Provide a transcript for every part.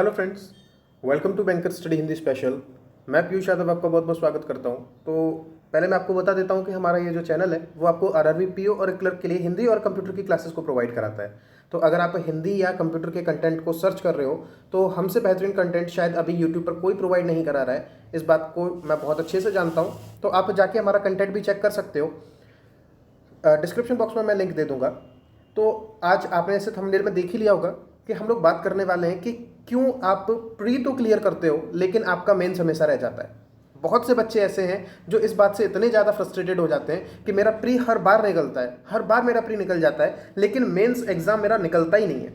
Hello friends, welcome to banker study Hindi special. मैं पीयूष यादव आपका बहुत बहुत स्वागत करता हूं। तो पहले मैं आपको बता देता हूं कि हमारा ये जो चैनल है वो आपको आरआरबी पीओ और क्लर्क के लिए हिंदी और कंप्यूटर की क्लासेस को प्रोवाइड कराता है। तो अगर आप हिंदी या कंप्यूटर के कंटेंट को सर्च कर रहे हो तो हमसे बेहतरीन कंटेंट शायद अभी यूट्यूब पर कोई प्रोवाइड नहीं करा रहा है। इस बात को मैं बहुत अच्छे से जानता हूँ, तो आप जाके हमारा कंटेंट भी चेक कर सकते हो। डिस्क्रिप्शन बॉक्स में मैं लिंक दे दूंगा। तो आज आपने ऐसे थंबनेल में देख ही लिया होगा कि हम लोग बात करने वाले हैं कि क्यों आप प्री तो क्लियर करते हो लेकिन आपका मेंस हमेशा रह जाता है। बहुत से बच्चे ऐसे हैं जो इस बात से इतने ज़्यादा फ्रस्ट्रेटेड हो जाते हैं कि मेरा प्री हर बार निकलता है, हर बार मेरा प्री निकल जाता है, लेकिन मेंस एग्ज़ाम मेरा निकलता ही नहीं है।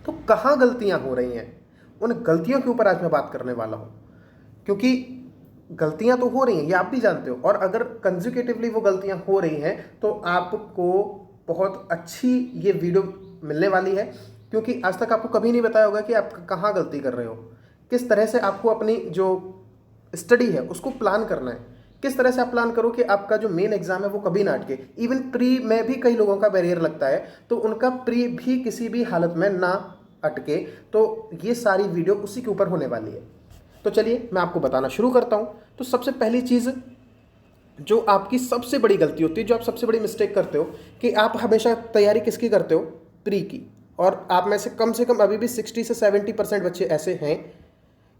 तो कहाँ गलतियाँ हो रही हैं, उन गलतियों के ऊपर आज मैं बात करने वाला हूँ। क्योंकि गलतियां तो हो रही हैं, ये आप भी जानते हो, और अगर कंजिक्यूटिवली वो गलतियां हो रही हैं तो आपको बहुत अच्छी ये वीडियो मिलने वाली है। क्योंकि आज तक आपको कभी नहीं बताया होगा कि आप कहाँ गलती कर रहे हो, किस तरह से आपको अपनी जो स्टडी है उसको प्लान करना है, किस तरह से आप प्लान करो कि आपका जो मेन एग्जाम है वो कभी ना अटके। इवन प्री में भी कई लोगों का बैरियर लगता है, तो उनका प्री भी किसी भी हालत में ना अटके। तो ये सारी वीडियो उसी के ऊपर होने वाली है। तो चलिए मैं आपको बताना शुरू करता हूं। तो सबसे पहली चीज़ जो आपकी सबसे बड़ी गलती होती है, जो आप सबसे बड़ी मिस्टेक करते हो, कि आप हमेशा तैयारी किसकी करते हो? प्री की। और आप में से कम अभी भी 60 से 70% बच्चे ऐसे हैं,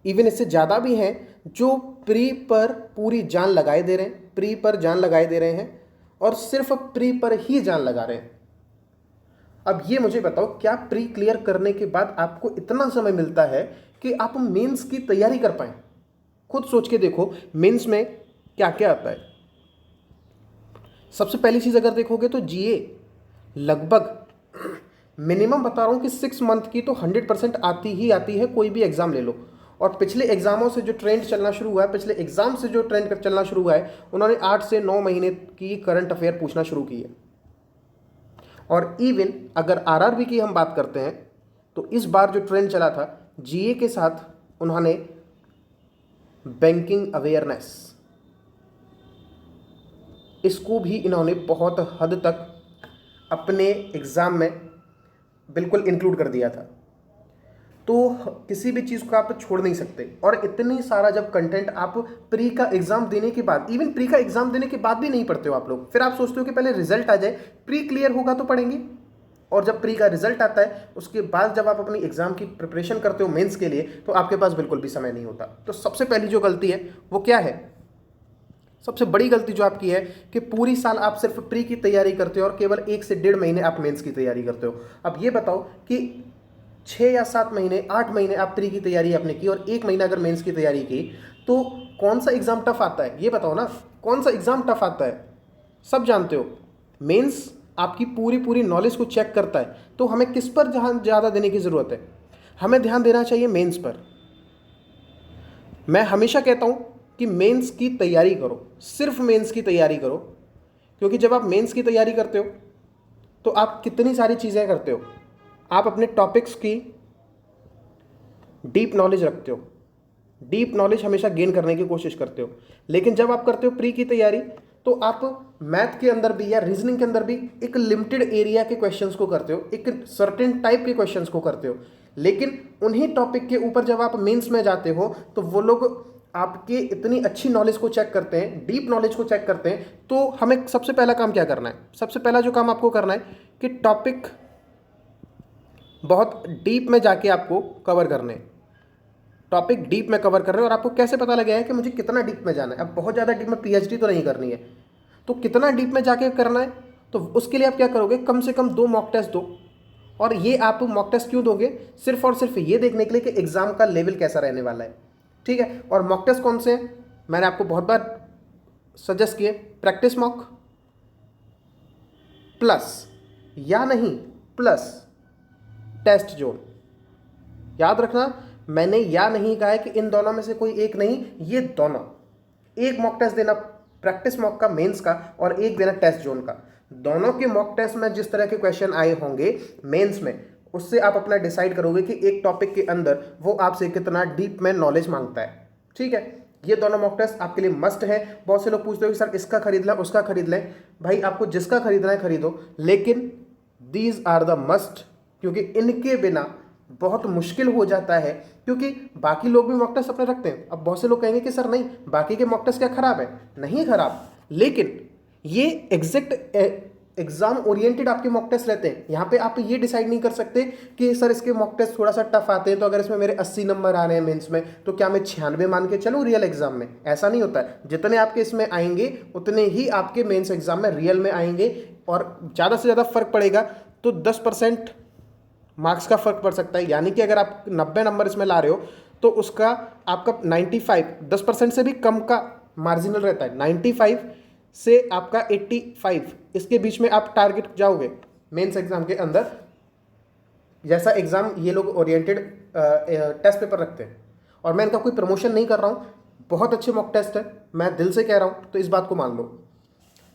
इवन इससे ज़्यादा भी हैं, जो प्री पर पूरी जान लगाए दे रहे हैं, प्री पर जान लगाए दे रहे हैं और सिर्फ प्री पर ही जान लगा रहे हैं। अब ये मुझे बताओ, क्या प्री क्लियर करने के बाद आपको इतना समय मिलता है कि आप मेंस की तैयारी कर पाएं? खुद सोच के देखो, मेंस में क्या क्या आता है। सबसे पहली चीज अगर देखोगे तो जीए लगभग मिनिमम बता रहा हूं कि 6 मंथ की तो 100% आती ही आती है, कोई भी एग्जाम ले लो। और पिछले एग्जामों से जो ट्रेंड चलना शुरू हुआ है, पिछले एग्जाम से जो ट्रेंड चलना शुरू हुआ है, उन्होंने 8 से 9 महीने की करंट अफेयर पूछना शुरू की है। और इवन अगर आरआरबी की हम बात करते हैं तो इस बार जो ट्रेंड चला था जीए के साथ, उन्होंने बैंकिंग अवेयरनेस, इसको भी इन्होंने बहुत हद तक अपने एग्ज़ाम में बिल्कुल इंक्लूड कर दिया था। तो किसी भी चीज़ को आप छोड़ नहीं सकते। और इतनी सारा जब कंटेंट आप प्री का एग्ज़ाम देने के बाद, इवन प्री का एग्ज़ाम देने के बाद भी नहीं पढ़ते हो आप लोग, फिर आप सोचते हो कि पहले रिजल्ट आ जाए, प्री क्लियर होगा तो पढ़ेंगे। और जब प्री का रिजल्ट आता है उसके बाद जब आप अपनी एग्ज़ाम की प्रिपरेशन करते हो मेंस के लिए, तो आपके पास बिल्कुल भी समय नहीं होता। तो सबसे पहली जो गलती है वो क्या है? सबसे बड़ी गलती जो आपकी है कि पूरी साल आप सिर्फ प्री की तैयारी करते हो और केवल 1 से 1.5 महीने आप मेंस की तैयारी करते हो। अब ये बताओ कि 6 या 7 महीने, 8 महीने आप प्री की तैयारी आपने की और 1 महीना अगर मेंस की तैयारी की, तो कौन सा एग्ज़ाम टफ आता है? ये बताओ ना, कौन सा एग्ज़ाम टफ आता है? सब जानते हो, मेंस आपकी पूरी पूरी नॉलेज को चेक करता है। तो हमें किस पर ध्यान ज़्यादा देने की ज़रूरत है? हमें ध्यान देना चाहिए मेंस पर। मैं हमेशा कहता हूं कि मेंस की तैयारी करो, सिर्फ मेंस की तैयारी करो। क्योंकि जब आप मेंस की तैयारी करते हो तो आप कितनी सारी चीज़ें करते हो। आप अपने टॉपिक्स की डीप नॉलेज रखते हो, डीप नॉलेज हमेशा गेन करने की कोशिश करते हो। लेकिन जब आप करते हो प्री की तैयारी, तो आप मैथ के अंदर भी या रीजनिंग के अंदर भी एक लिमिटेड एरिया के क्वेश्चंस को करते हो, एक सर्टेन टाइप के क्वेश्चंस को करते हो। लेकिन उन्हीं टॉपिक के ऊपर जब आप मेंस में जाते हो तो वो लोग आपके इतनी अच्छी नॉलेज को चेक करते हैं, डीप नॉलेज को चेक करते हैं। तो हमें सबसे पहला काम क्या करना है? सबसे पहला जो काम आपको करना है कि टॉपिक बहुत डीप में जाके आपको कवर करने हैं। टॉपिक डीप में कवर कर रहे हैं। और आपको कैसे पता लगा है कि मुझे कितना डीप में जाना है? अब बहुत ज़्यादा डीप में पीएचडी तो नहीं करनी है, तो कितना डीप में जाके करना है? तो उसके लिए आप क्या करोगे? कम से कम 2 मॉक टेस्ट दो। और ये आप मॉक टेस्ट क्यों दोगे? सिर्फ और सिर्फ ये देखने के लिए कि एग्जाम का लेवल कैसा रहने वाला है। ठीक है। और मॉक टेस्ट कौन से हैं? मैंने आपको बहुत बार सजेस्ट किए, प्रैक्टिस मॉक प्लस, या नहीं प्लस टेस्ट जोन। याद रखना, मैंने या नहीं कहा है कि इन दोनों में से कोई एक नहीं, ये दोनों। एक मॉक टेस्ट देना प्रैक्टिस मॉक का, मेंस का, और एक देना टेस्ट जोन का। दोनों के मॉक टेस्ट में जिस तरह के क्वेश्चन आए होंगे मेंस में, उससे आप अपना डिसाइड करोगे कि एक टॉपिक के अंदर वो आपसे कितना डीप में नॉलेज मांगता है। ठीक है। ये दोनों मॉक टेस्ट आपके लिए मस्ट है। बहुत से लोग पूछते हो कि सर इसका खरीद लें, उसका खरीद लें। भाई आपको जिसका खरीदना है खरीदो, लेकिन दीज आर द मस्ट, क्योंकि इनके बिना बहुत मुश्किल हो जाता है, क्योंकि बाकी लोग भी मॉक टेस्ट अपने रखते हैं। अब बहुत से लोग कहेंगे कि सर नहीं, बाकी के मॉक टेस्ट क्या खराब है? नहीं खराब, लेकिन ये एग्जैक्ट एग्जाम ओरिएंटेड आपके मॉक टेस्ट रहते हैं। यहाँ पे आप ये डिसाइड नहीं कर सकते कि सर इसके मॉक टेस्ट थोड़ा सा टफ आते हैं, तो अगर इसमें मेरे 80 नंबर आ रहे हैं मेंस में, तो क्या मैं 96 मान के चलूँ रियल एग्जाम में? ऐसा नहीं होता है। जितने आपके इसमें आएंगे उतने ही आपके मेंस एग्जाम में रियल में आएंगे, और ज़्यादा से ज़्यादा फर्क पड़ेगा तो 10% मार्क्स का फर्क पड़ सकता है। यानी कि अगर आप 90 नंबर इसमें ला रहे हो तो उसका आपका 95 10% से भी कम का मार्जिनल रहता है। 95 से आपका 85 इसके बीच में आप टारगेट जाओगे मेंस एग्जाम के अंदर। जैसा एग्जाम ये लोग ओरिएंटेड टेस्ट पेपर रखते हैं, और मैं इनका कोई प्रमोशन नहीं कर रहा हूँ, बहुत अच्छे मॉक टेस्ट है, मैं दिल से कह रहा हूँ, तो इस बात को मान लो।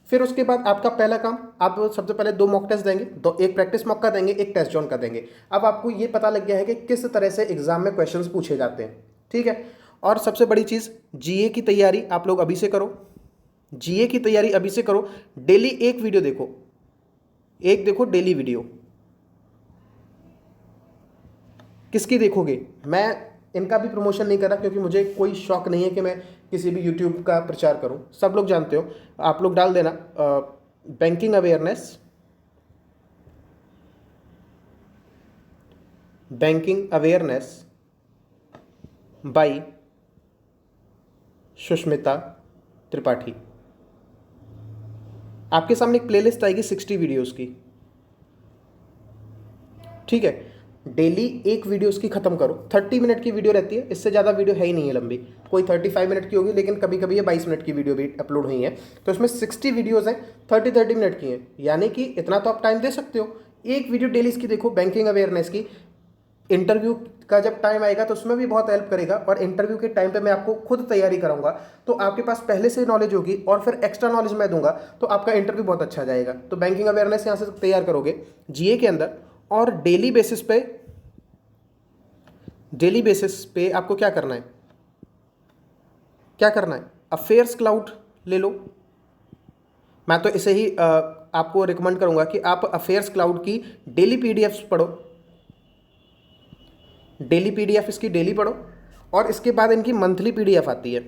फिर उसके बाद आपका पहला काम, आप सबसे पहले 2 मॉक टेस्ट देंगे, एक प्रैक्टिस मॉक का देंगे, एक टेस्ट जॉन का देंगे। अब आपको ये पता लग गया है कि किस तरह से एग्जाम में क्वेश्चंस पूछे जाते हैं, ठीक है। और सबसे बड़ी चीज़, जीए की तैयारी आप लोग अभी से करो, जीए की तैयारी अभी से करो। डेली एक वीडियो देखो, एक देखो डेली वीडियो। किसकी देखोगे? मैं इनका भी प्रमोशन नहीं कर रहा, क्योंकि मुझे कोई शौक नहीं है कि मैं किसी भी यूट्यूब का प्रचार करूं। सब लोग जानते हो, आप लोग डाल देना banking awareness, banking awareness by Sushmita Tripathi. आपके सामने एक प्लेलिस्ट आएगी 60 वीडियोस की, ठीक है। डेली एक वीडियो उसकी खत्म करो। 30 मिनट की वीडियो रहती है, इससे ज़्यादा वीडियो है ही नहीं है लंबी। कोई 35 मिनट की होगी, लेकिन कभी कभी ये 22 मिनट की वीडियो भी अपलोड हुई है। तो इसमें 60 वीडियोज़ हैं, 30 मिनट की हैं, यानी कि इतना तो आप टाइम दे सकते हो। एक वीडियो डेली इसकी देखो, बैंकिंग अवेयरनेस की। इंटरव्यू का जब टाइम आएगा तो उसमें भी बहुत हेल्प करेगा, और इंटरव्यू के टाइम पे मैं आपको खुद तैयारी कराऊंगा, तो आपके पास पहले से नॉलेज होगी, और फिर एक्स्ट्रा नॉलेज मैं दूंगा, तो आपका इंटरव्यू बहुत अच्छा जाएगा। तो बैंकिंग अवेयरनेस यहाँ से तैयार करोगे जीए के अंदर। और डेली बेसिस पे आपको क्या करना है, अफेयर्स क्लाउड ले लो। मैं तो इसे ही आपको रिकमेंड करूंगा कि आप अफेयर्स क्लाउड की डेली पीडीएफ्स पढ़ो, डेली पीडीएफ इसकी डेली पढ़ो। और इसके बाद इनकी मंथली पीडीएफ आती है,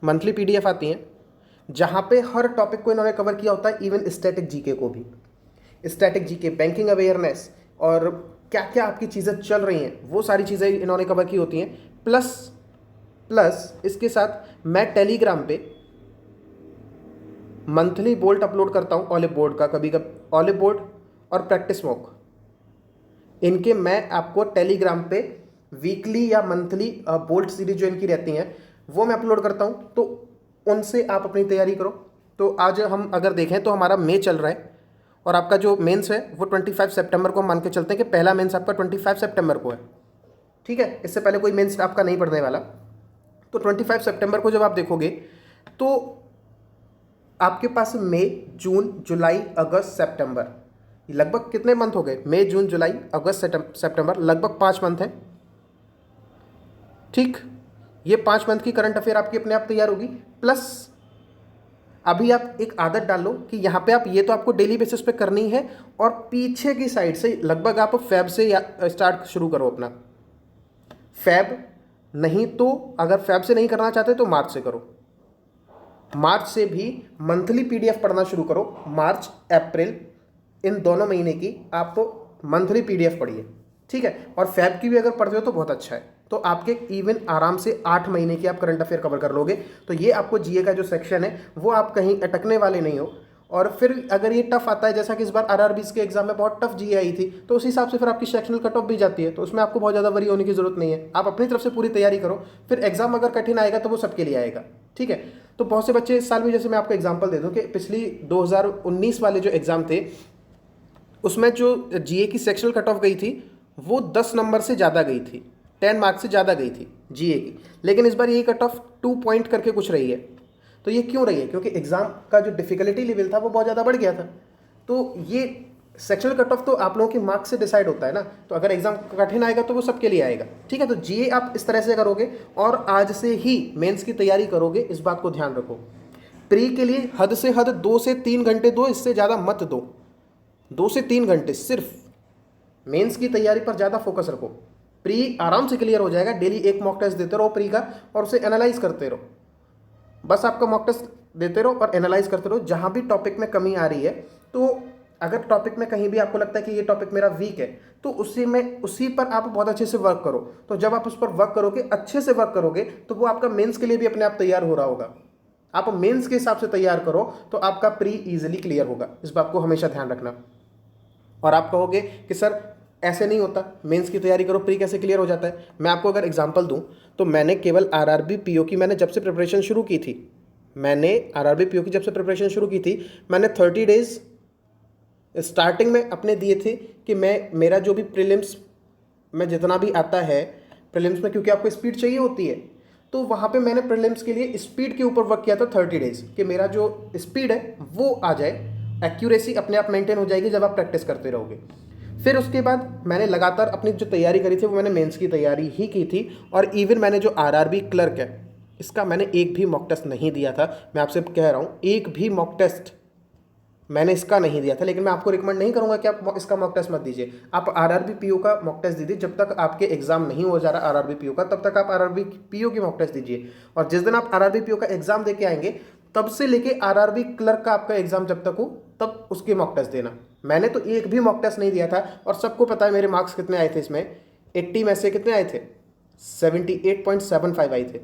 मंथली पीडीएफ आती हैं, जहाँ पे हर टॉपिक को इन्होंने कवर किया होता है, इवन स्टैटिक जीके को भी। स्टैटिक जीके, बैंकिंग अवेयरनेस, और क्या क्या आपकी चीज़ें चल रही हैं, वो सारी चीज़ें इन्होंने कवर की होती हैं। प्लस इसके साथ मैं टेलीग्राम पे मंथली बोल्ट अपलोड करता हूँ, ऑलिव बोर्ड का, कभी ऑलिव बोर्ड और प्रैक्टिस मॉक, इनके मैं आपको टेलीग्राम पे वीकली या मंथली बोल्ट सीरीज जो इनकी रहती हैं वो मैं अपलोड करता हूँ। तो उनसे आप अपनी तैयारी करो। तो आज हम अगर देखें तो हमारा मई चल रहा है, और आपका जो मेंस है वो 25 सितंबर को हम मान के चलते हैं कि पहला मेंस आपका 25 सितंबर को है, ठीक है। इससे पहले कोई मेंस आपका नहीं पढ़ने वाला। तो 25 सितंबर को जब आप देखोगे तो आपके पास मई, जून, जुलाई, अगस्त, सितंबर, लगभग कितने मंथ हो गए? मई, जून, जुलाई, अगस्त, सितंबर, लगभग 5 मंथ हैं, ठीक। ये 5 मंथ की करंट अफेयर आपकी अपने आप तैयार होगी। प्लस अभी आप एक आदत डाल लो कि यहाँ पे आप ये तो आपको डेली बेसिस पे करनी है, और पीछे की साइड से लगभग आप फेब से स्टार्ट शुरू करो अपना। फेब नहीं तो अगर फेब से नहीं करना चाहते तो मार्च से करो। मार्च से भी मंथली पीडीएफ पढ़ना शुरू करो। मार्च, अप्रैल, इन दोनों महीने की आप मंथली पीडीएफ पढ़िए, ठीक है। और फेब की भी अगर पढ़ते हो तो बहुत अच्छा है। तो आपके इवन आराम से 8 महीने की आप करंट अफेयर कवर कर लोगे। तो ये आपको जीए का जो सेक्शन है वो आप कहीं अटकने वाले नहीं हो। और फिर अगर ये टफ आता है, जैसा कि इस बार आरआरबीज के एग्जाम में बहुत टफ जीए आई थी, तो उस हिसाब से फिर आपकी सेक्शनल कट ऑफ भी जाती है। तो उसमें आपको बहुत ज़्यादा वरी होने की जरूरत नहीं है। आप अपनी तरफ से पूरी तैयारी करो, फिर एग्जाम अगर कठिन आएगा तो वो सबके लिए आएगा, ठीक है। तो बहुत से बच्चे इस साल भी, जैसे मैं आपको एग्जाम्पल दे दूँ कि पिछली 2019 वाले जो एग्ज़ाम थे उसमें जो जीए की सेक्शनल कट ऑफ गई थी वो 10 नंबर से ज़्यादा गई थी, 10 मार्क्स से ज़्यादा गई थी जीए की। लेकिन इस बार ये कट ऑफ 2 पॉइंट करके कुछ रही है। तो ये क्यों रही है? क्योंकि एग्ज़ाम का जो डिफ़िकल्टी लेवल था वो बहुत ज़्यादा बढ़ गया था। तो ये सेक्शनल कट ऑफ तो आप लोगों के मार्क्स से डिसाइड होता है ना। तो अगर एग्जाम कठिन आएगा तो वो सबके लिए आएगा, ठीक है। तो जीए आप इस तरह से करोगे और आज से ही मेंस की तैयारी करोगे, इस बात को ध्यान रखो। प्री के लिए हद से हद 2 से 3 घंटे दो, इससे ज़्यादा मत दो। 2 से 3 घंटे सिर्फ, मेंस की तैयारी पर ज़्यादा फोकस रखो। प्री आराम से क्लियर हो जाएगा, डेली एक मॉक टेस्ट देते रहो प्री का और उसे एनालाइज करते रहो। बस आपका मॉक टेस्ट देते रहो और एनालाइज करते रहो। जहाँ भी टॉपिक में कमी आ रही है, तो अगर टॉपिक में कहीं भी आपको लगता है कि ये टॉपिक मेरा वीक है, तो उसी पर आप बहुत अच्छे से वर्क करो। तो जब आप उस पर वर्क करोगे, अच्छे से वर्क करोगे, तो वो आपका मेंस के लिए भी अपने आप तैयार हो रहा होगा। आप मेंस के हिसाब से तैयार करो तो आपका प्री इजीली क्लियर होगा। इस बात को हमेशा ध्यान रखना। और आप कहोगे कि सर ऐसे नहीं होता, मेंस की तैयारी करो प्री कैसे क्लियर हो जाता है। मैं आपको अगर एग्जांपल दूं तो मैंने केवल आरआरबी पीओ की मैंने जब से प्रिपरेशन शुरू की थी, मैंने 30 डेज स्टार्टिंग में अपने दिए थे कि मेरा जो भी प्रीलिम्स में जितना भी आता है, प्रीलिम्स में क्योंकि आपको स्पीड चाहिए होती है, तो वहाँ पे मैंने प्रीलिम्स के लिए स्पीड के ऊपर वर्क किया था 30 डेज कि मेरा जो स्पीड है वो आ जाए। एक्यूरेसी अपने आप मेंटेन हो जाएगी जब आप प्रैक्टिस करते रहोगे। फिर उसके बाद मैंने लगातार अपनी जो तैयारी करी थी वो मैंने मेंस की तैयारी ही की थी। और इवन मैंने जो आरआरबी क्लर्क है, इसका मैंने एक भी मॉक टेस्ट नहीं दिया था। मैं आपसे कह रहा हूँ, एक भी मॉक टेस्ट मैंने इसका नहीं दिया था। लेकिन मैं आपको रिकमेंड नहीं करूंगा कि आप इसका मॉक टेस्ट मत दीजिए। आप आरआरबी पीओ का मॉक टेस्ट दीजिए। जब तक आपके एग्जाम नहीं हो जा रहा आरआरबी पीओ का, तब तक आप आरआरबी पीओ की मॉक टेस्ट दीजिए। और जिस दिन आप आरआरबी पीओ का एग्जाम दे के आएंगे, तब से लेके आरआरबी क्लर्क का आपका एग्जाम जब तक हो, तब उसके मॉक टेस्ट देना। मैंने तो एक भी मॉक टेस्ट नहीं दिया था और सबको पता है मेरे मार्क्स कितने आए थे इसमें। 80 में से कितने आए थे? 78.75 आए थे।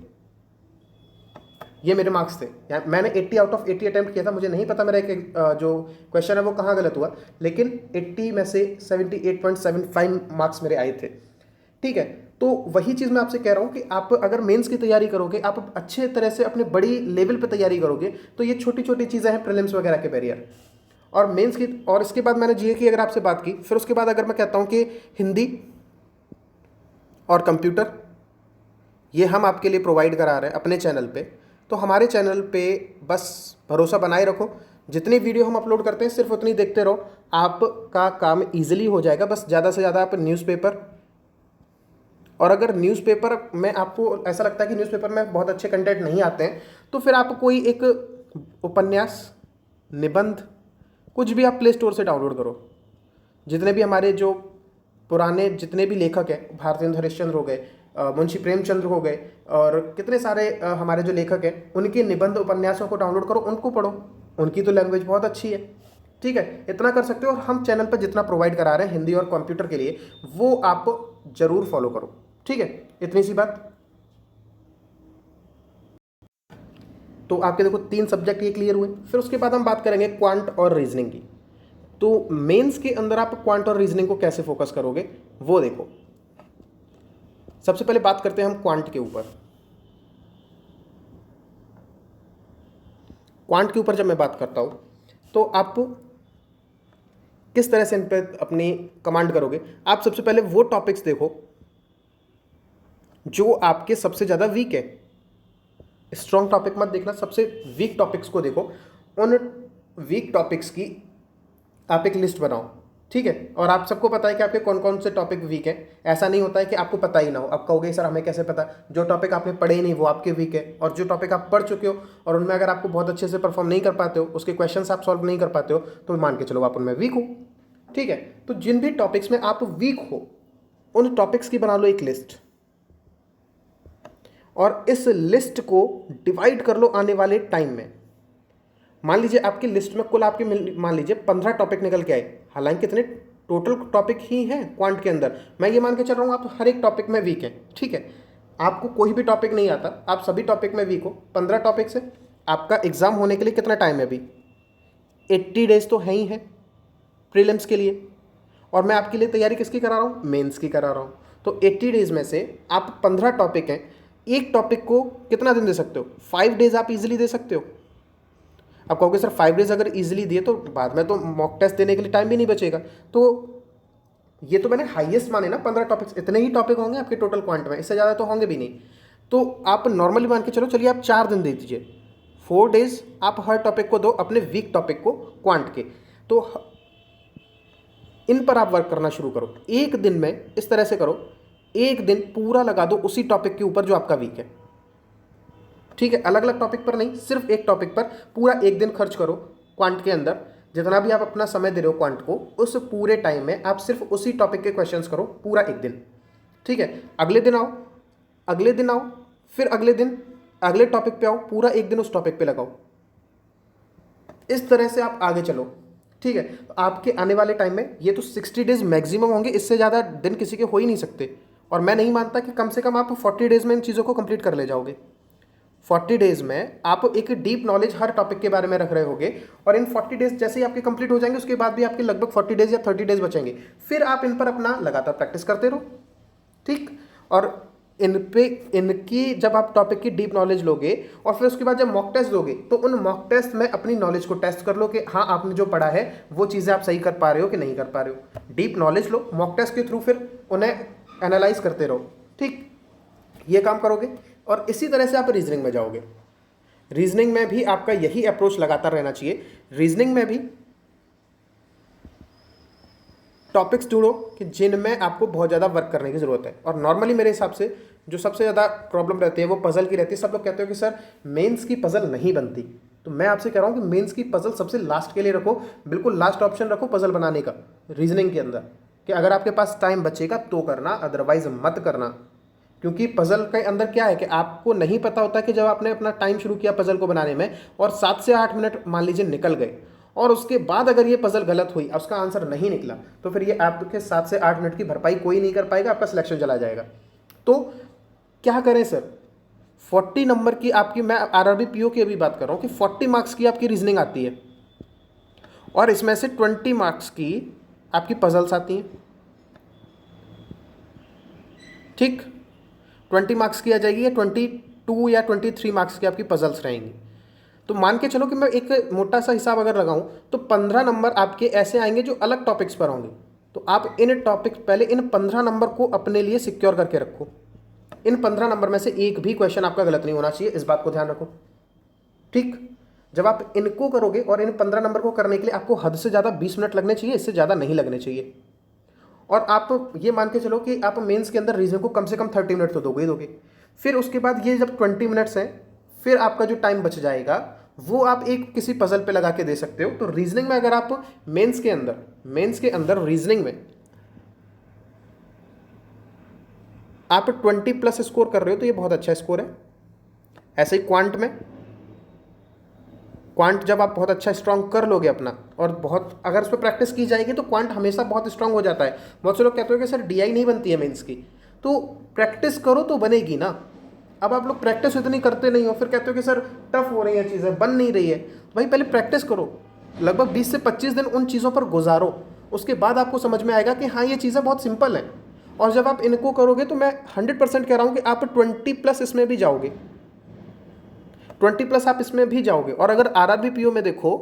ये मेरे मार्क्स थे। मैंने 80 आउट ऑफ 80 अटेम्प्ट किया था। मुझे नहीं पता मेरा एक जो क्वेश्चन है वो कहाँ गलत हुआ, लेकिन 80 में से 78.75 मार्क्स मेरे आए थे। ठीक है, तो वही चीज़ मैं आपसे कह रहा हूँ कि आप अगर मेंस की तैयारी करोगे, आप अच्छे तरह से अपने बड़ी लेवल पे तैयारी करोगे, तो ये छोटी छोटी चीज़ें हैं प्रीलिम्स वगैरह के बैरियर। और मेंस की, और इसके बाद मैंने जीए की अगर आपसे बात की, फिर उसके बाद अगर मैं कहता हूँ कि हिंदी और कंप्यूटर ये हम आपके लिए प्रोवाइड करा रहे हैं अपने चैनल पे। तो हमारे चैनल पे बस भरोसा बनाए रखो। जितनी वीडियो हम अपलोड करते हैं सिर्फ उतनी देखते रहो, आपका काम इजीली हो जाएगा। बस ज़्यादा से ज़्यादा आप न्यूज़पेपर, और अगर न्यूज़पेपर में आपको ऐसा लगता है कि न्यूज़पेपर में बहुत अच्छे कंटेंट नहीं आते हैं, तो फिर आप कोई एक उपन्यास, निबंध, कुछ भी आप प्ले स्टोर से डाउनलोड करो। जितने भी हमारे जो पुराने जितने भी लेखक हैं, भारतेंदु हरिश्चंद्र हो गए, मुंशी प्रेमचंद्र हो गए, और कितने सारे हमारे जो लेखक हैं, उनके निबंध उपन्यासों को डाउनलोड करो, उनको पढ़ो। उनकी तो लैंग्वेज बहुत अच्छी है। ठीक है, इतना कर सकते हो। और हम चैनल पर जितना प्रोवाइड करा रहे हैं हिंदी और कंप्यूटर के लिए, वो आप जरूर फॉलो करो। ठीक है, इतनी सी बात। तो आपके देखो 3 सब्जेक्ट ये क्लियर हुए। फिर उसके बाद हम बात करेंगे क्वांट और रीजनिंग की। तो मेंस के अंदर आप क्वांट और रीजनिंग को कैसे फोकस करोगे वो देखो। सबसे पहले बात करते हैं हम क्वांट के ऊपर। क्वांट के ऊपर जब मैं बात करता हूं, तो आप किस तरह से इन पर अपनी कमांड करोगे। आप सबसे पहले वो टॉपिक्स देखो जो आपके सबसे ज़्यादा वीक है। स्ट्रॉन्ग टॉपिक मत देखना, सबसे वीक टॉपिक्स को देखो। उन वीक टॉपिक्स की आप एक लिस्ट बनाओ। ठीक है, और आप सबको पता है कि आपके कौन कौन से टॉपिक वीक हैं। ऐसा नहीं होता है कि आपको पता ही ना हो। आप कहोगे सर हमें कैसे पता, जो टॉपिक आपने पढ़े ही नहीं वो आपके वीक है। और जो टॉपिक आप पढ़ चुके हो और उनमें अगर आपको बहुत अच्छे से परफॉर्म नहीं कर पाते हो, उसके क्वेश्चंस आप सॉल्व नहीं कर पाते हो, तो मान के चलो आप उनमें वीक हो। ठीक है, तो जिन भी टॉपिक्स में आप वीक हो, उन टॉपिक्स की बना लो एक लिस्ट, और इस लिस्ट को डिवाइड कर लो आने वाले टाइम में। मान लीजिए आपकी लिस्ट में कुल आपके मान लीजिए 15 टॉपिक निकल के आए। हालांकि कितने टोटल टॉपिक ही हैं क्वांट के अंदर, मैं ये मान के चल रहा हूँ आप हर एक टॉपिक में वीक है। ठीक है, आपको कोई भी टॉपिक नहीं आता, आप सभी टॉपिक में वीक हो। 15 टॉपिक से आपका एग्जाम होने के लिए कितना टाइम है अभी? 80 डेज तो है ही है प्रीलिम्स के लिए। और मैं आपके लिए तैयारी किसकी करा रहा हूँ? मेंस की करा रहा हूँ। तो 80 डेज में से आप 15 टॉपिक हैं, एक टॉपिक को कितना दिन दे सकते हो? 5 डेज आप इजीली दे सकते हो। आप कहोगे सर 5 डेज अगर इजीली दिए तो बाद में तो मॉक टेस्ट देने के लिए टाइम भी नहीं बचेगा। तो ये तो मैंने हाईएस्ट माने ना 15 टॉपिक्स, इतने ही टॉपिक होंगे आपके टोटल क्वांट में, इससे ज़्यादा तो होंगे भी नहीं। तो आप नॉर्मली मान के चलो, चलिए आप 4 दिन दे दीजिए। 4 डेज आप हर टॉपिक को दो, अपने वीक टॉपिक को क्वांट के। तो इन पर आप वर्क करना शुरू करो। एक दिन में इस तरह से करो, एक दिन पूरा लगा दो उसी टॉपिक के ऊपर जो आपका वीक है। ठीक है, अलग अलग टॉपिक पर नहीं, सिर्फ एक टॉपिक पर पूरा एक दिन खर्च करो क्वांट के अंदर। जितना भी आप अपना समय दे रहे हो क्वांट को, उस पूरे टाइम में आप सिर्फ उसी टॉपिक के क्वेश्चंस करो पूरा एक दिन, ठीक है। अगले दिन आओ, अगले दिन आओ, फिर अगले दिन अगले टॉपिक पे आओ, पूरा एक दिन उस टॉपिक पे लगाओ। इस तरह से आप आगे चलो, ठीक है। तो आपके आने वाले टाइम में ये तो 60 डेज मैक्सिमम होंगे, इससे ज़्यादा दिन किसी के हो ही नहीं सकते। और मैं नहीं मानता कि कम से कम आप 40 डेज़ में इन चीज़ों को कंप्लीट कर ले जाओगे। 40 डेज़ में आप एक डीप नॉलेज हर टॉपिक के बारे में रख रहे होगे, और इन 40 डेज़ जैसे ही आपके कंप्लीट हो जाएंगे, उसके बाद भी आपके लगभग 40 डेज़ या 30 डेज़ बचेंगे। फिर आप इन पर अपना लगातार प्रैक्टिस करते रहो, ठीक। और इनकी जब आप टॉपिक की डीप नॉलेज लोगे और फिर उसके बाद जब मॉक टेस्ट दोगे, तो उन मॉक टेस्ट में अपनी नॉलेज को टेस्ट कर लो कि हाँ आपने जो पढ़ा है वो चीज़ें आप सही कर पा रहे हो कि नहीं कर पा रहे हो। डीप नॉलेज लो, मॉक टेस्ट के थ्रू फिर उन्हें एनालाइज करते रहो, ठीक। ये काम करोगे और इसी तरह से आप रीजनिंग में जाओगे। रीजनिंग में भी आपका यही अप्रोच लगातार रहना चाहिए। रीजनिंग में भी टॉपिक्स ढूंढो कि जिनमें आपको बहुत ज़्यादा वर्क करने की ज़रूरत है। और नॉर्मली मेरे हिसाब से जो सबसे ज़्यादा प्रॉब्लम रहती है वो पज़ल की रहती है। सब लोग कहते हो कि सर मेंस की पज़ल नहीं बनती, तो मैं आपसे कह रहा हूँ कि मेंस की पज़ल सबसे लास्ट के लिए रखो, बिल्कुल लास्ट ऑप्शन रखो पज़ल बनाने का रीजनिंग के अंदर, कि अगर आपके पास टाइम बचेगा तो करना, अदरवाइज मत करना। क्योंकि पज़ल के अंदर क्या है कि आपको नहीं पता होता कि जब आपने अपना टाइम शुरू किया पज़ल को बनाने में और 7 से 8 मिनट मान लीजिए निकल गए, और उसके बाद अगर ये पज़ल गलत हुई, उसका आंसर नहीं निकला, तो फिर ये आपके 7 से 8 मिनट की भरपाई कोई नहीं कर पाएगा, आपका सिलेक्शन चला जाएगा। तो क्या करें सर, 40 नंबर की आपकी, मैं आरआरबी पीओ की अभी बात कर रहा हूँ कि 40 मार्क्स की आपकी रीजनिंग आती है और इसमें से 20 मार्क्स की आपकी पज़ल्स आती हैं, ठीक। 20 मार्क्स की आ जाएगी, या 22 या 23 मार्क्स की आपकी पज़ल्स रहेंगी। तो मान के चलो कि मैं एक मोटा सा हिसाब अगर लगाऊं तो 15 नंबर आपके ऐसे आएंगे जो अलग टॉपिक्स पर होंगे। तो आप इन टॉपिक्स, पहले इन 15 नंबर को अपने लिए सिक्योर करके रखो। इन 15 नंबर में से एक भी क्वेश्चन आपका गलत नहीं होना चाहिए, इस बात को ध्यान रखो, ठीक। जब आप इनको करोगे, और इन 15 नंबर को करने के लिए आपको हद से ज़्यादा 20 मिनट लगने चाहिए, इससे ज़्यादा नहीं लगने चाहिए। और आप ये मान के चलो कि आप मेंस के अंदर रीजनिंग को कम से कम 30 मिनट तो दोगे ही दोगे। फिर उसके बाद ये जब 20 मिनट्स हैं, फिर आपका जो टाइम बच जाएगा वो आप एक किसी पजल पे लगा के दे सकते हो। तो रीजनिंग में अगर आप मेंस के अंदर रीजनिंग में आप 20 प्लस स्कोर कर रहे हो तो ये बहुत अच्छा स्कोर है। ऐसे ही क्वांट जब आप बहुत अच्छा स्ट्रांग कर लोगे अपना, और बहुत अगर उस पर प्रैक्टिस की जाएगी तो क्वांट हमेशा बहुत स्ट्रांग हो जाता है। बहुत से लोग कहते हो कि सर डीआई नहीं बनती है मेंस की, तो प्रैक्टिस करो तो बनेगी ना। अब आप लोग प्रैक्टिस इतनी करते नहीं हो, फिर कहते हो कि सर टफ हो रही है चीज़ें, बन नहीं रही है। भाई पहले प्रैक्टिस करो, लगभग 20 से 25 दिन उन चीज़ों पर गुजारो, उसके बाद आपको समझ में आएगा कि हाँ ये चीज़ें बहुत सिंपल हैं। और जब आप इनको करोगे तो मैं 100% कह रहा हूँ कि आप 20 प्लस इसमें भी जाओगे, 20 प्लस आप इसमें भी जाओगे। और अगर आरआरबी पीओ में देखो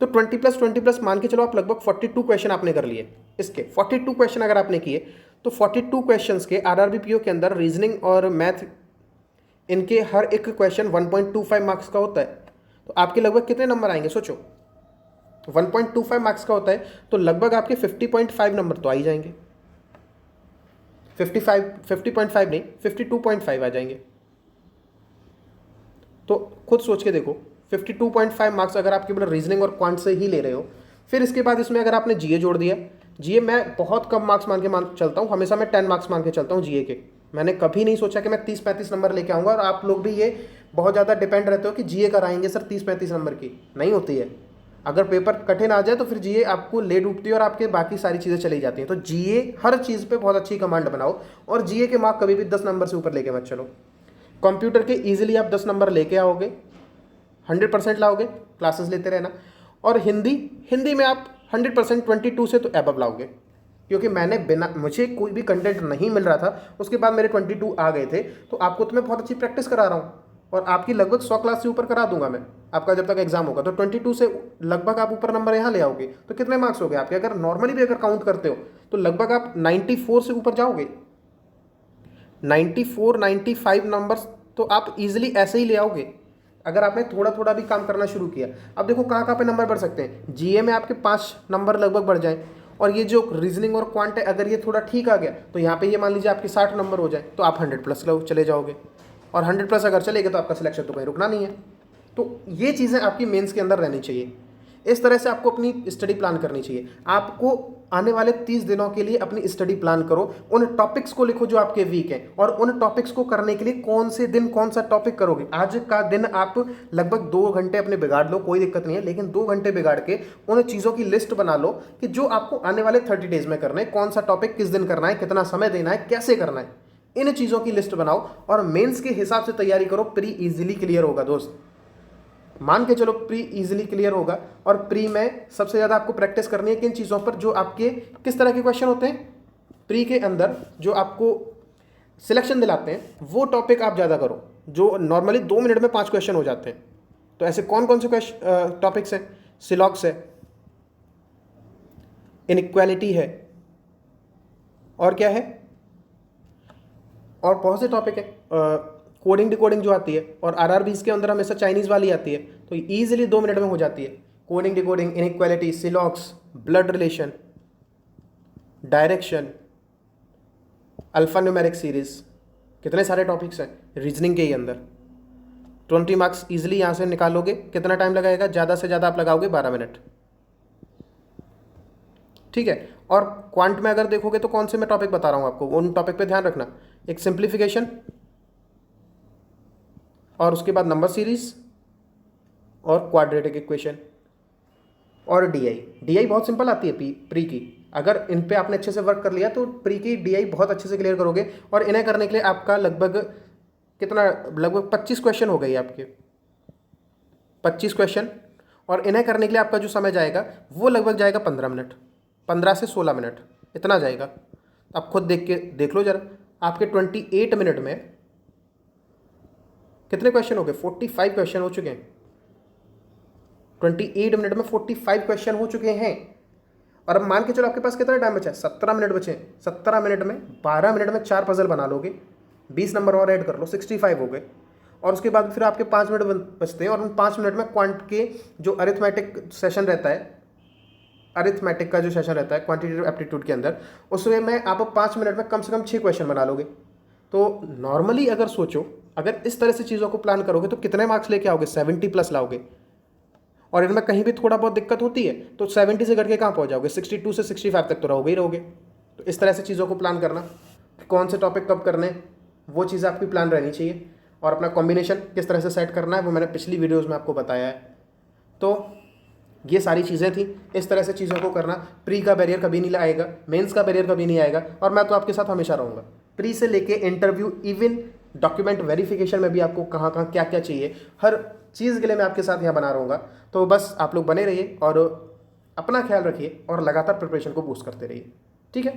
तो 20 प्लस मान के चलो आप लगभग 42 क्वेश्चन आपने कर लिए। इसके 42 क्वेश्चन अगर आपने किए तो 42 क्वेश्चंस के आरआरबी पीओ के अंदर रीजनिंग और मैथ, इनके हर एक क्वेश्चन 1.25 मार्क्स का होता है। तो आपके लगभग कितने नंबर आएंगे सोचो, 1.25 मार्क्स का होता है तो लगभग आपके 50.5 नंबर तो आ ही जाएंगे। 50.5 नहीं, 52.5 आ जाएंगे। तो खुद सोच के देखो, 52.5 मार्क्स अगर आप केवल रीजनिंग और क्वांट से ही ले रहे हो। फिर इसके बाद इसमें अगर आपने जीए जोड़ दिया, जीए मैं बहुत कम मार्क्स मान चलता हूँ, हमेशा मैं 10 मार्क्स मान के चलता हूँ जीए के। मैंने कभी नहीं सोचा कि मैं 30-35 नंबर लेके आऊँगा। और आप लोग भी ये बहुत ज़्यादा डिपेंड रहते हो कि जीए कराएंगे सर 30-35 नंबर की, नहीं होती है। अगर पेपर कठिन आ जाए तो फिर जीए आपको ले डूबती है और आपके बाकी सारी चीज़ें चली जाती हैं। तो जीए हर चीज़ पे बहुत अच्छी कमांड बनाओ, और जीए के मार्क कभी भी 10 नंबर से ऊपर लेके मत चलो। कंप्यूटर के ईजिली आप 10 नंबर लेके आओगे, 100% लाओगे, क्लासेस लेते रहना। और हिंदी में आप 100% 22 से तो एबव लाओगे, क्योंकि मुझे कोई भी कंटेंट नहीं मिल रहा था, उसके बाद मेरे 22 आ गए थे। तो आपको तो मैं बहुत अच्छी प्रैक्टिस करा रहा हूँ, और आपकी लगभग 100 क्लास से ऊपर करा दूंगा मैं आपका जब तक एग्जाम होगा। तो 22 से लगभग आप ऊपर नंबर यहाँ ले आओगे तो कितने मार्क्स हो गए आपके? अगर नॉर्मली भी अगर काउंट करते हो तो लगभग आप 94 से ऊपर जाओगे। 94-95 नंबर्स तो आप इजीली ऐसे ही ले आओगे अगर आपने थोड़ा थोड़ा भी काम करना शुरू किया। अब देखो कहाँ कहाँ पे नंबर बढ़ सकते हैं। जीए में आपके 5 नंबर लगभग बढ़ जाएं, और ये जो रीजनिंग और क्वांट है अगर ये थोड़ा ठीक आ गया तो यहाँ पे ये मान लीजिए आपके 60 नंबर हो जाए तो आप 100 प्लस चले जाओगे। और 100 प्लस अगर चलेगा तो आपका सिलेक्शन तो कहीं रुकना नहीं है। तो ये चीज़ें आपकी मेंस के अंदर रहनी चाहिए। इस तरह से आपको अपनी स्टडी प्लान करनी चाहिए। आपको आने वाले 30 दिनों के लिए अपनी स्टडी प्लान करो, उन टॉपिक्स को लिखो जो आपके वीक हैं, और उन टॉपिक्स को करने के लिए कौन से दिन कौन सा टॉपिक करोगे। आज का दिन आप लगभग 2 घंटे अपने बिगाड़ लो, कोई दिक्कत नहीं है, लेकिन 2 घंटे बिगाड़ के उन चीज़ों की लिस्ट बना लो कि जो आपको आने वाले 30 डेज में करना है, कौन सा टॉपिक किस दिन करना है, कितना समय देना है, कैसे करना है। इन चीज़ों की लिस्ट बनाओ और मेंस के हिसाब से तैयारी करो। प्री इजीली क्लियर होगा दोस्त, मान के चलो प्री इजीली क्लियर होगा। और प्री में सबसे ज़्यादा आपको प्रैक्टिस करनी है किन चीज़ों पर, जो आपके किस तरह के क्वेश्चन होते हैं प्री के अंदर, जो आपको सिलेक्शन दिलाते हैं वो टॉपिक आप ज़्यादा करो, जो नॉर्मली 2 मिनट में 5 क्वेश्चन हो जाते हैं। तो ऐसे कौन कौन से टॉपिक्स हैं? सिलॉक्स है, इनइक्वालिटी है, और क्या है, और बहुत से टॉपिक है, कोडिंग डिकोडिंग जो आती है, और आरआरबीज के अंदर हमेशा चाइनीज़ वाली आती है, तो ईजिली 2 मिनट में हो जाती है। Coding decoding, inequality, syllogism, blood relation, direction, alpha numeric series, कितने सारे टॉपिक्स हैं रीजनिंग के ही अंदर। 20 मार्क्स ईजिली यहाँ से निकालोगे। कितना टाइम लगाएगा? ज़्यादा से ज़्यादा आप लगाओगे 12 मिनट, ठीक है। और क्वांट में अगर देखोगे तो कौन से मैं टॉपिक बता रहा हूँ आपको, उन टॉपिक पे ध्यान रखना। एक सिंप्लीफिकेशन, और उसके बाद नंबर सीरीज, और क्वाड्रेटिक इक्वेशन, और डीआई बहुत सिंपल आती है प्री की। अगर इन पे आपने अच्छे से वर्क कर लिया तो प्री की डीआई बहुत अच्छे से क्लियर करोगे। और इन्हें करने के लिए आपका लगभग 25 क्वेश्चन हो गए आपके, 25 क्वेश्चन। और इन्हें करने के लिए आपका जो समय जाएगा वो लगभग जाएगा 15 मिनट, 15 से 16 मिनट इतना जाएगा। आप खुद देख लो जरा, आपके 28 मिनट में कितने क्वेश्चन हो गए? 45 क्वेश्चन हो चुके हैं। 28 मिनट में 45 क्वेश्चन हो चुके हैं। और अब मान के चलो आपके पास कितना टाइम बचा है? 17 मिनट बचे हैं। 17 मिनट में 12 मिनट में 4 पजल बना लोगे, 20 नंबर और ऐड कर लो, 65 हो गए। और उसके बाद फिर आपके 5 मिनट बचते हैं, और उन 5 मिनट में क्वांट के जो अरिथमेटिक सेशन रहता है, अरिथमेटिक का जो सेशन रहता है क्वांटिटेटिव एप्टीट्यूड के अंदर, उसमें मैं आप 5 मिनट में कम से कम 6 क्वेश्चन बना लोगे। तो नॉर्मली अगर सोचो, अगर इस तरह से चीज़ों को प्लान करोगे तो कितने मार्क्स लेके आओगे? 70+ लाओगे। और इनमें कहीं भी थोड़ा बहुत दिक्कत होती है तो 70 से करके कहाँ पहुँच जाओगे? 62 से 65 तक तो रहोगे ही रहोगे। तो इस तरह से चीज़ों को प्लान करना, कौन से टॉपिक कब करने, वो चीज़ आपकी प्लान रहनी चाहिए। और अपना कॉम्बिनेशन किस तरह से सेट करना है वो मैंने पिछली वीडियोज़ में आपको बताया है। तो ये सारी चीज़ें थी, इस तरह से चीज़ों को करना। प्री का बैरियर कभी नहीं आएगा, मेंस का बैरियर कभी नहीं आएगा, और मैं तो आपके साथ हमेशा रहूँगा। प्री से लेके इंटरव्यू, इवन डॉक्यूमेंट वेरिफिकेशन में भी आपको कहाँ कहाँ क्या क्या चाहिए, हर चीज़ के लिए मैं आपके साथ यहाँ बना रहूँगा। तो बस आप लोग बने रहिए और अपना ख्याल रखिए और लगातार प्रिपरेशन को बूस्ट करते रहिए, ठीक है।